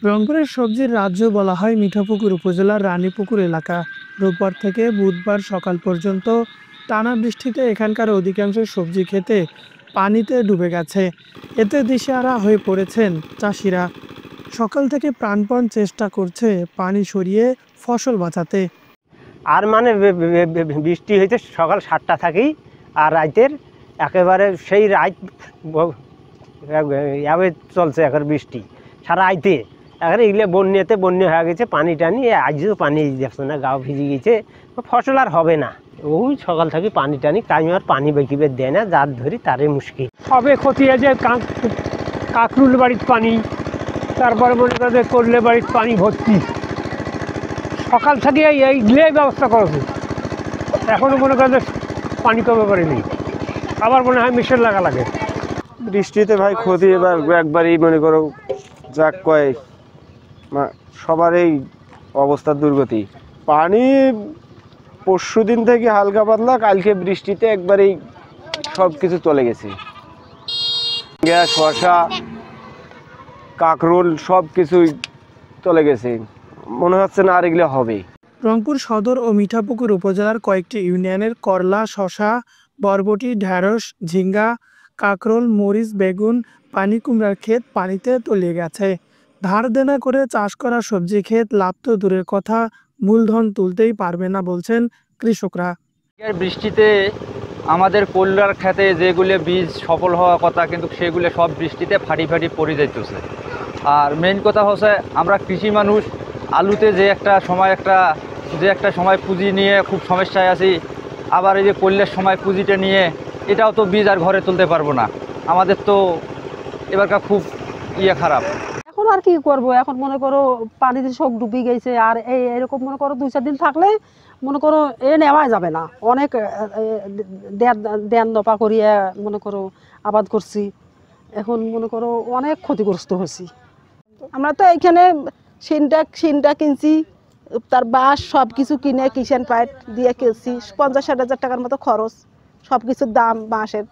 রংপুরের সবজির রাজ্য বলা হয় মিঠাপুকুর উপজেলার রানীপুকুর এলাকা। রোববার থেকে বুধবার সকাল পর্যন্ত টানা বৃষ্টিতে এখানকার অধিকাংশ সবজি খেতে পানিতে ডুবে গেছে। এতে দিশেহারা হয়ে পড়েছেন চাষিরা। সকাল থেকে প্রাণপণ চেষ্টা করছে পানি সরিয়ে ফসল বাঁচাতে। আর মানে বৃষ্টি হয়েছে সকাল 7টা থেকেই, আর রাতের একেবারে সেই রাত এভাবে চলছে এখন বৃষ্টি সারা রাইতে। এখন এগুলো বন্যা হয়ে গেছে, পানি টানি আজও পানি দেখছে না, গাও ভিজে গেছে, ফসল আর হবে না। ওই সকাল থেকে পানি টানি টাইম আর পানি বেঁকিবে দেয় না, যার ধরি তারে মুশকিল। সবে ক্ষতি আছে, কাকরুল বাড়ির পানি, তারপরে মনে করে করলে বাড়ির পানি ভর্তি। সকাল থেকে এইগুলোই ব্যবস্থা করেছে, এখনও মনে করে পানি কমে পারেনি, আবার মনে হয় মেশিন লাগা লাগে। বৃষ্টিতে ভাই ক্ষতি এবার একবারই মনে করো যাক কয় সবারই অবস্থার দুর্গতি। পানি পরশু দিন থেকে হালকা পাতলা, কালকে বৃষ্টিতে একবারেই সব কিছু চলে গেছে। গ্যাস, শসা, কাকরোল সব কিছুই চলে গেছে, মনে হচ্ছে না আর এগুলো হবে। রংপুর সদর ও মিঠাপুকুর উপজেলার কয়েকটি ইউনিয়নের করলা, শসা, বরবটি, ঢেঁড়স, ঝিঙ্গা, কাকরোল, মরিচ, বেগুন, পানি কুমড়ার ক্ষেত পানিতে তলিয়ে গেছে। ধার দেনা করে চাষ করা সবজি ক্ষেত লাভ তো দূরের কথা, মূলধন তুলতেই পারবে না বলছেন কৃষকরা। বৃষ্টিতে আমাদের করলার খেতে যেগুলো বীজ সফল হওয়ার কথা, কিন্তু সেগুলো সব বৃষ্টিতে ফাটি ফাটি পড়ে যাইতেছে। আর মেইন কথা হচ্ছে আমরা কৃষি মানুষ, আলুতে যে একটা সময় পুঁজি নিয়ে খুব সমস্যায় আছি, আবার এই যে করলার সময় পুঁজিটা নিয়ে এটাও তো বীজ আর ঘরে তুলতে পারবো না। আমাদের তো এবারকার খুব খারাপ। এখন আর কি করব, এখন মনে করো পানিতে সব ডুবে গেছে। আর এরকম মনে করো 2-4 দিন থাকলে মনে করো নেওয়া যাবে না। অনেক দেন দপা করিয়া মনে করো আবাদ করছি, এখন মনে করো অনেক ক্ষতিগ্রস্ত হয়েছি। আমরা তো এইখানে সিনটা কিনছি, তার বাঁশ সব কিছু কিনে কিষান পাইট দিয়ে কিনছি, 50-60 হাজার টাকার মতো খরচ, সব কিছুর দাম, বাঁশের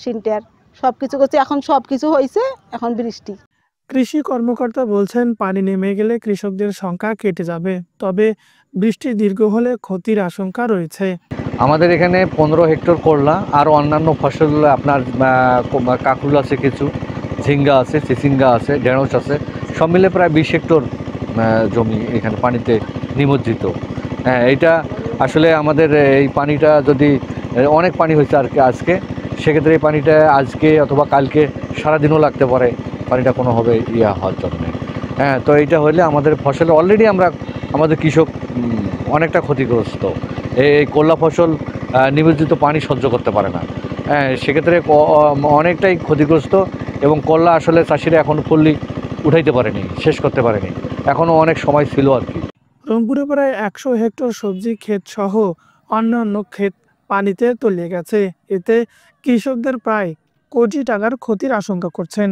সিনটার সব কিছু করছি। এখন সব কিছু হয়েছে, এখন বৃষ্টি। কৃষি কর্মকর্তা বলছেন পানি নেমে গেলে কৃষকদের সংখ্যা কেটে যাবে, তবে বৃষ্টি দীর্ঘ হলে ক্ষতির আশঙ্কা রয়েছে। আমাদের এখানে 15 হেক্টর করলা আর অন্যান্য ফসল, আপনার কাকুল আছে, কিছু ঝিঙ্গা আছে, চিচিঙ্গা আছে, ঢেঁড়স আছে, সব মিলে প্রায় 20 হেক্টর জমি এখানে পানিতে নিমজ্জিত। হ্যাঁ, এটা আসলে আমাদের এই পানিটা যদি অনেক পানি হয়েছে আর কি আজকে, সেক্ষেত্রে এই পানিটা আজকে অথবা কালকে সারাদিনও লাগতে পারে পানিটা কোনোভাবে হওয়ার জন্য। হ্যাঁ, তো এইটা হলে আমাদের ফসলে অলরেডি আমাদের কৃষক অনেকটা ক্ষতিগ্রস্ত। এই করলা ফসল নিমজ্জিত পানি সহ্য করতে পারে না। হ্যাঁ, সেক্ষেত্রে অনেকটাই ক্ষতিগ্রস্ত, এবং করলা আসলে চাষিরা এখন ফুললি উঠাইতে পারেনি, শেষ করতে পারেনি, এখনও অনেক সময় ছিল আর কি। রংপুরে প্রায় 100 হেক্টর সবজি ক্ষেত সহ অন্যান্য ক্ষেত পানিতে তলিয়ে গেছে। এতে কৃষকদের প্রায় কোটি টাকার ক্ষতির আশঙ্কা করছেন।